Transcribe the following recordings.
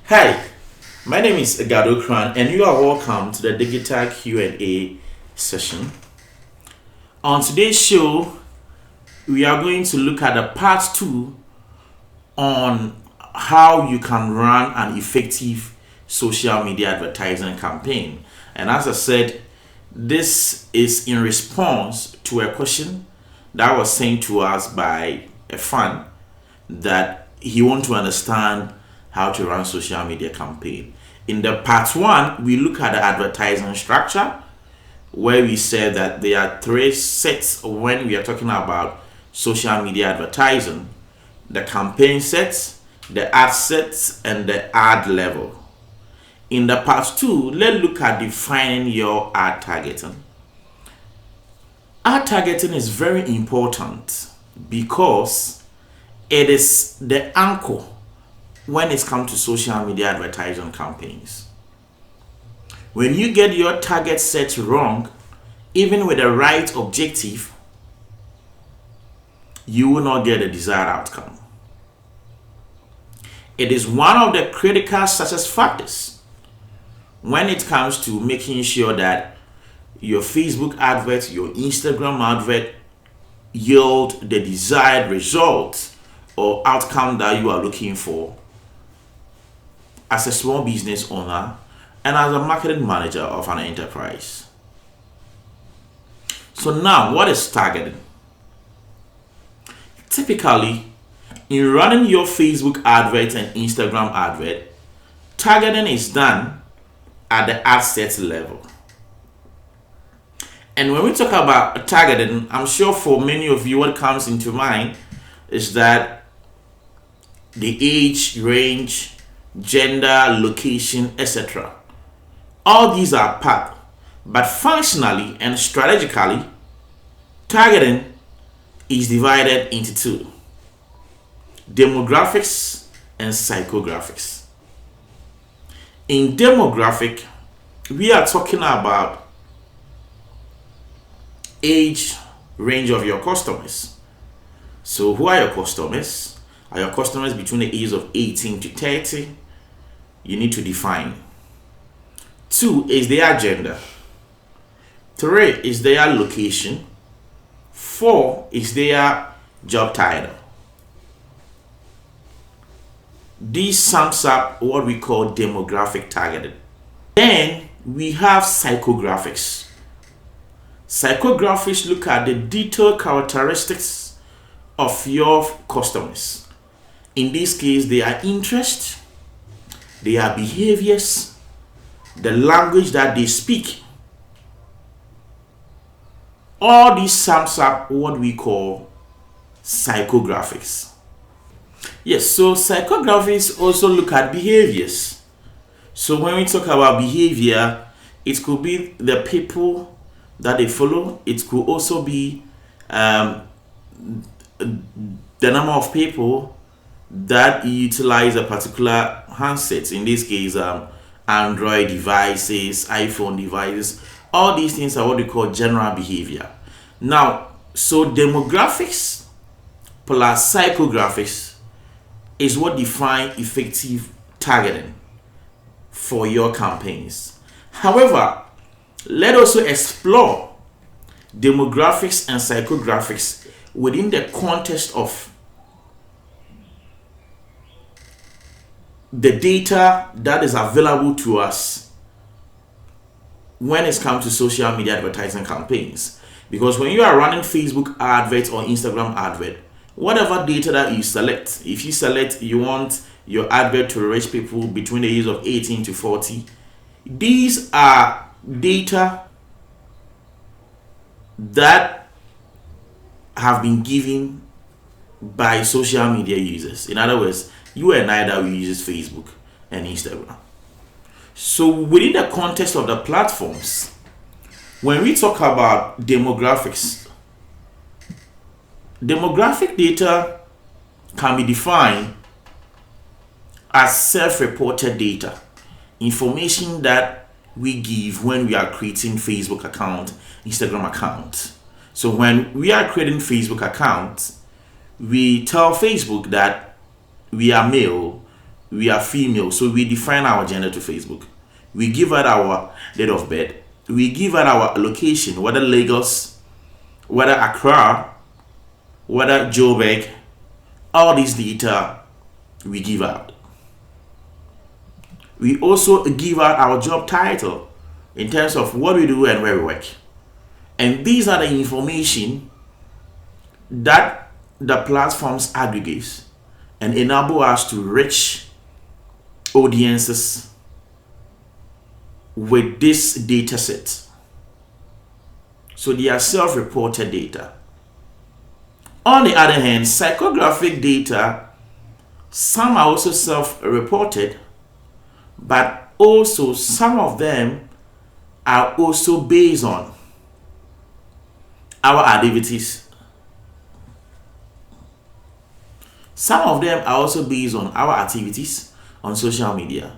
Hi, my name is Gado Kran, and you are welcome to the Digital Q&A session. On today's show, we are going to look at the part 2 on how you can run an effective social media advertising campaign. And as I said, this is in response to a question that was sent to us by a fan that he wants to understand how to run social media campaign. In the part 1, we look at the advertising structure where we said that there are 3 sets when we are talking about social media advertising: the campaign sets, the ad sets, and the ad level. In the part 2, let's look at defining your ad targeting. Ad targeting is very important because it is the anchor when it comes to social media advertising campaigns. When you get your target set wrong, even with the right objective, you will not get the desired outcome. It is one of the critical success factors when it comes to making sure that your Facebook advert, your Instagram advert yield the desired result or outcome that you are looking for as a small business owner and as a marketing manager of an enterprise. So now, what is targeting? Typically, in running your Facebook advert and Instagram advert, targeting is done at the ad set level. And when we talk about targeting, I'm sure for many of you what comes into mind is that the age range, gender, location, etc. All these are part, but functionally and strategically, targeting is divided into 2: demographics and psychographics. In demographic, we are talking about age range of your customers. So who are your customers? Are your customers between the ages of 18 to 30? You need to define. 2 is their gender. 3 is their location. 4 is their job title. This sums up what we call demographic targeting. Then we have psychographics. Psychographics look at the detailed characteristics of your customers. In this case, their interests, their behaviors, the language that they speak. All this sums up what we call psychographics. Yes, so psychographics also look at behaviors. So when we talk about behavior, it could be the people that they follow. It could also be the number of people that utilize a particular handset. In this case, Android devices, iPhone devices. All these things are what we call general behavior. Now, so demographics plus psychographics is what define effective targeting for your campaigns. However, let us also explore demographics and psychographics within the context of the data that is available to us when it comes to social media advertising campaigns. Because when you are running Facebook advert or Instagram advert, whatever data that you select, if you select you want your advert to reach people between the ages of 18 to 40, these are data that have been given by social media users. In other words, you and I that we use Facebook and Instagram. So within the context of the platforms, when we talk about demographics, demographic data can be defined as self-reported data, information that we give when we are creating Facebook account, Instagram account. So when we are creating Facebook accounts, we tell Facebook that we are male, we are female, so we define our gender to Facebook. We give out our date of birth. We give out our location, whether Lagos, whether Accra, whether Joburg. All these data we give out. We also give out our job title in terms of what we do and where we work. And these are the information that the platforms aggregate and enable us to reach audiences with this data set. So they are self-reported data. On the other hand, psychographic data, some are also self-reported, but also some of them are also based on our activities. Some of them are also based on our activities on social media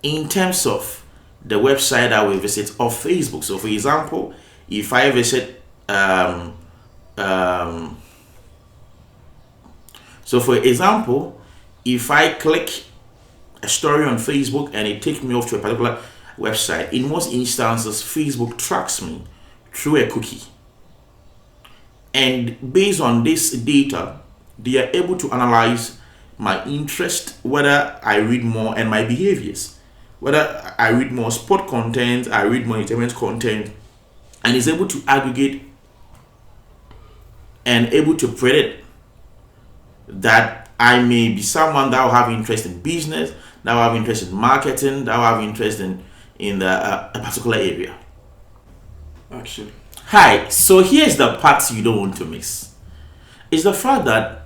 in terms of the website that we visit or Facebook. So for example, if I visit if I click a story on Facebook and it takes me off to a particular website, in most instances Facebook tracks me through a cookie, and based on this data they are able to analyze my interest, whether I read more, and my behaviors, whether I read more sport content, I read more entertainment content, and is able to aggregate and able to predict that I may be someone that will have interest in business, that will have interest in marketing, that will have interest in a particular area. Action. Hi, so here's the part you don't want to miss. It's the fact that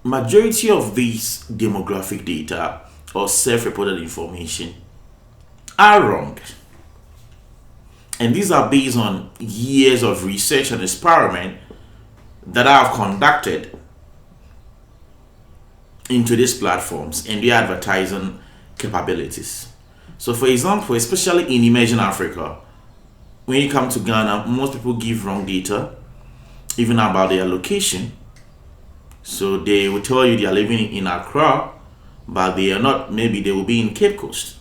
majority of these demographic data or self-reported information are wrong. And these are based on years of research and experiment that I have conducted into these platforms and their advertising capabilities. So for example, especially in emerging Africa, when you come to Ghana, most people give wrong data, even about their location. So they will tell you they are living in Accra, but they are not. Maybe they will be in Cape Coast.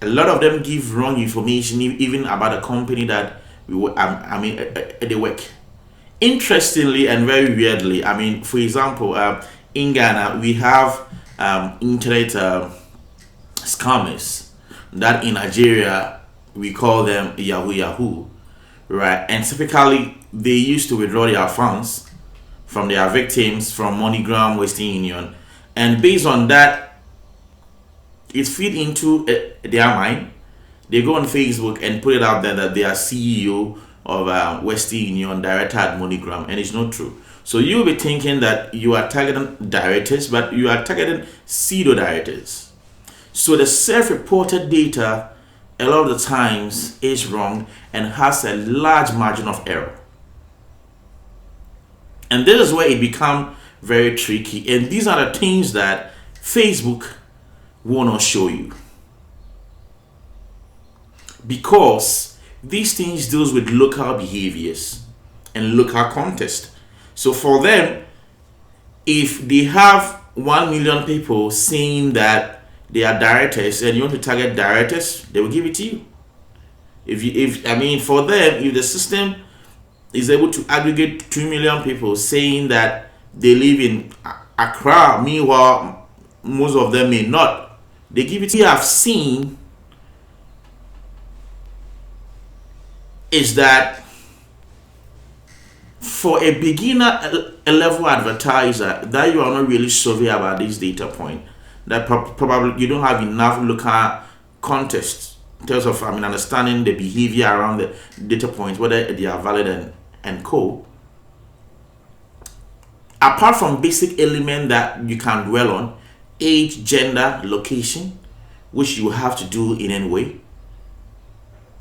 A lot of them give wrong information, even about the company that they work. Interestingly and very weirdly, for example, in Ghana we have internet scammers that in Nigeria we call them Yahoo, right? And typically they used to withdraw their funds from their victims from MoneyGram, Western Union, and based on that, it feed into their mind. They go on Facebook and put it out there that they are CEO of Western Union, director at MoneyGram, and it's not true. So you'll be thinking that you are targeting directors, but you are targeting pseudo directors. So the self-reported data a lot of the times is wrong and has a large margin of error. And this is where it becomes very tricky. And these are the things that Facebook will not show you, because these things deals with local behaviors and local context. So for them, if they have 1 million people saying that they are directors and you want to target directors, they will give it to you. For them, if the system is able to aggregate 2 million people saying that they live in Accra, meanwhile most of them may not, they give it to you. I've seen is that for a beginner level advertiser that you are not really savvy about this data point, that probably you don't have enough local context in terms of understanding the behavior around the data points, whether they are valid and co. Apart from basic element that you can dwell on, age, gender, location, which you have to do in any way.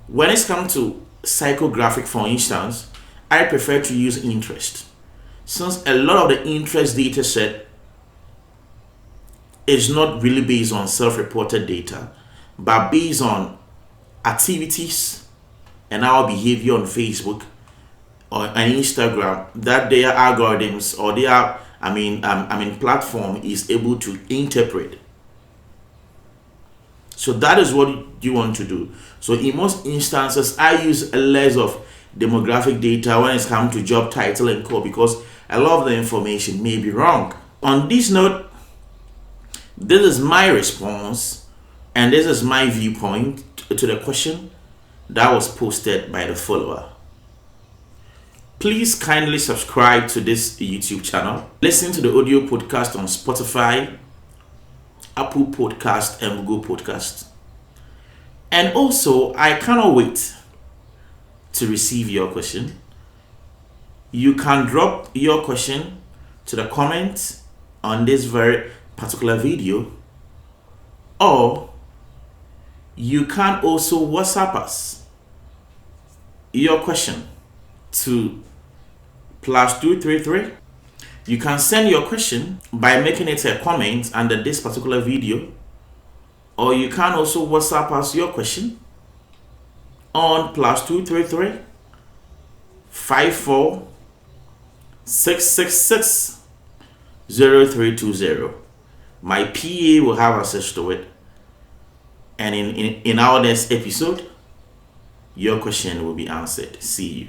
When it's come to psychographic, for instance, I prefer to use interest, since a lot of the interest data set is not really based on self-reported data, but based on activities and our behavior on Facebook or on Instagram, that their algorithms or their platform is able to interpret. So that is what you want to do. So in most instances, I use less of demographic data when it's come to job title and code, because a lot of the information may be wrong. On this note, this is my response and this is my viewpoint to the question that was posted by the follower. Please kindly subscribe to this YouTube channel. Listen to the audio podcast on Spotify, Apple Podcast, and Google Podcast. And also, I cannot wait to receive your question. You can drop your question to the comments on this very particular video, or you can also WhatsApp us your question to +233. You can send your question by making it a comment under this particular video, or you can also WhatsApp us your question on +233 54 666 0320. My PA will have access to it, and in our next episode, your question will be answered. See you.